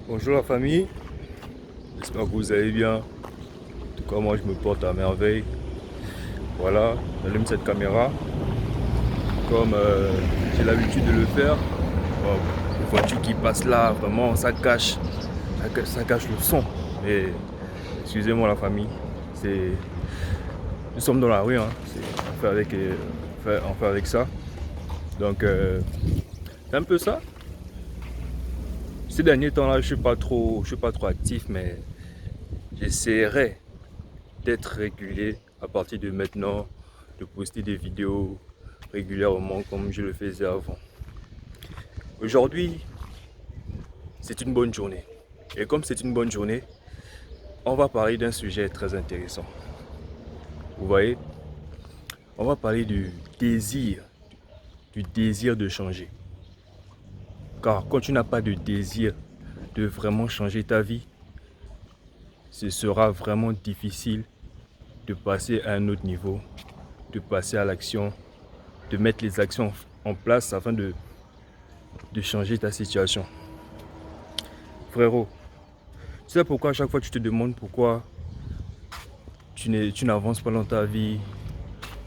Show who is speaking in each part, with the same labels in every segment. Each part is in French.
Speaker 1: Bonjour la famille, j'espère que vous allez bien. En tout cas, moi je me porte à merveille. Voilà, j'allume cette caméra comme j'ai l'habitude de le faire. Bon, les voitures qui passent là, vraiment, ça cache le son. Mais excusez-moi la famille, c'est, nous sommes dans la rue, hein. On fait avec, on fait avec ça. Donc, c'est un peu ça. Ces derniers temps-là, je suis pas trop actif, mais j'essaierai d'être régulier à partir de maintenant, de poster des vidéos régulièrement comme je le faisais avant. Aujourd'hui, c'est une bonne journée. Et comme c'est une bonne journée, on va parler d'un sujet très intéressant. Vous voyez, on va parler du désir de changer. Car quand tu n'as pas de désir de vraiment changer ta vie, ce sera vraiment difficile de passer à un autre niveau, de passer à l'action, de mettre les actions en place afin de changer ta situation. Frérot, tu sais pourquoi à chaque fois tu te demandes pourquoi tu n'avances pas dans ta vie,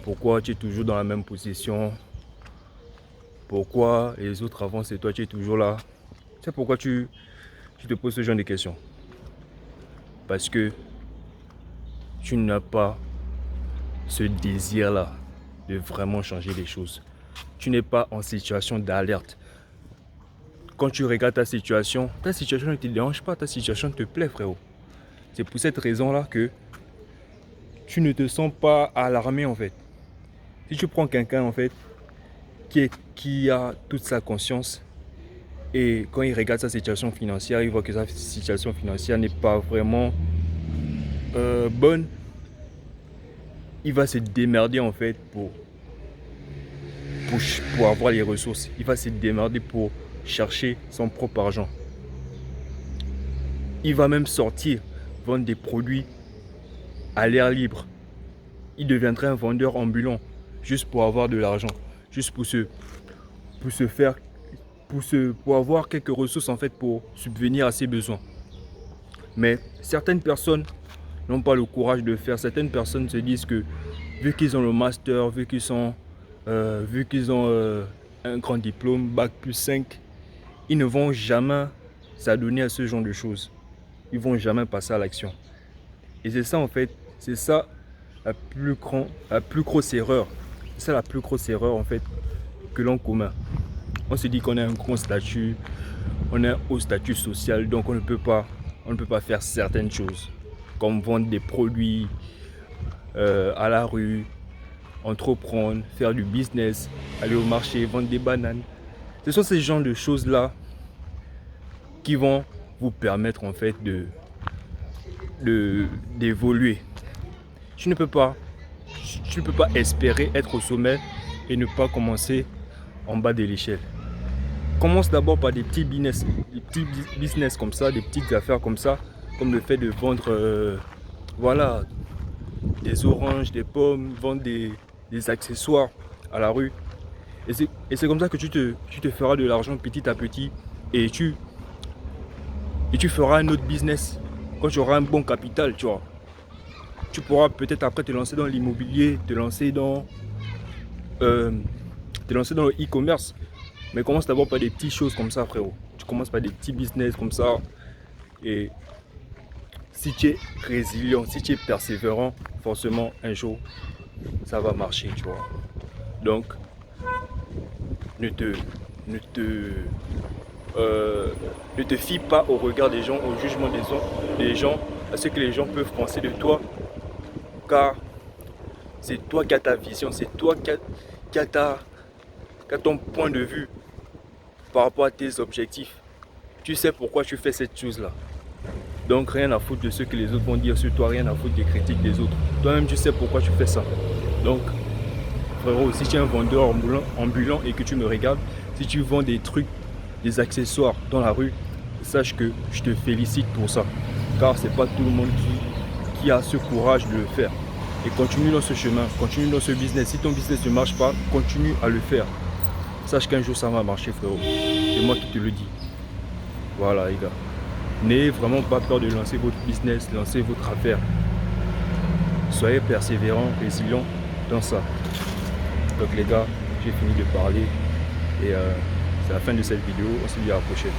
Speaker 1: pourquoi tu es toujours dans la même position, pourquoi les autres avancent et toi tu es toujours là. Tu sais pourquoi tu te poses ce genre de questions? Parce que tu n'as pas ce désir-là de vraiment changer les choses. Tu n'es pas en situation d'alerte. Quand tu regardes ta situation ne te dérange pas, ta situation te plaît, frérot. C'est pour cette raison-là que tu ne te sens pas alarmé en fait. Si tu prends quelqu'un en fait qui a toute sa conscience et quand il regarde sa situation financière, il voit que sa situation financière n'est pas vraiment bonne, il va se démerder en fait pour avoir les ressources. Il va se démerder pour chercher son propre argent. Il va même sortir, vendre des produits à l'air libre. Il deviendrait un vendeur ambulant juste pour avoir de l'argent, juste pour se faire, pour avoir quelques ressources en fait pour subvenir à ses besoins. Mais certaines personnes n'ont pas le courage de faire. Certaines personnes se disent que vu qu'ils ont le master, vu qu'ils ont un grand diplôme, bac+5, ils ne vont jamais s'adonner à ce genre de choses. Ils ne vont jamais passer à l'action. Et c'est ça en fait, c'est ça la plus grosse erreur. C'est ça la plus grosse erreur en fait que l'on commet. On se dit qu'on a un grand statut, on a un haut statut social, donc on ne peut pas faire certaines choses, comme vendre des produits à la rue, entreprendre, faire du business, aller au marché, vendre des bananes. Ce sont ces genres de choses-là qui vont vous permettre en fait d'évoluer. Tu ne peux pas espérer être au sommet et ne pas commencer en bas de l'échelle. Commence d'abord par des petits business comme ça, des petites affaires comme ça, comme le fait de vendre voilà, des oranges, des pommes, vendre des accessoires à la rue. Et c'est comme ça que tu te feras de l'argent petit à petit et tu feras un autre business. Quand tu auras un bon capital, tu vois, tu pourras peut-être après te lancer dans l'immobilier, te lancer dans le e-commerce. Mais commence d'abord par des petites choses comme ça, frérot. Tu commences par des petits business comme ça. Et si tu es résilient, si tu es persévérant, forcément un jour, ça va marcher, tu vois. Donc, ne te, ne te, ne te fie pas au regard des gens, au jugement des gens, à ce que les gens peuvent penser de toi. Car c'est toi qui as ta vision, c'est toi qui as ton point de vue par rapport à tes objectifs. Tu sais pourquoi tu fais cette chose-là. Donc rien à foutre de ce que les autres vont dire sur toi, rien à foutre des critiques des autres. Toi-même tu sais pourquoi tu fais ça. Donc frérot, si tu es un vendeur ambulant et que tu me regardes, si tu vends des trucs, des accessoires dans la rue, sache que je te félicite pour ça. Car c'est pas tout le monde qui a ce courage de le faire. Et continue dans ce chemin, continue dans ce business. Si ton business ne marche pas, continue à le faire. Sache qu'un jour ça va marcher, frérot. C'est moi qui te le dis. Voilà les gars. N'ayez vraiment pas peur de lancer votre business, lancer votre affaire. Soyez persévérants, résilients dans ça. Donc les gars, j'ai fini de parler et c'est la fin de cette vidéo. On se dit à la prochaine.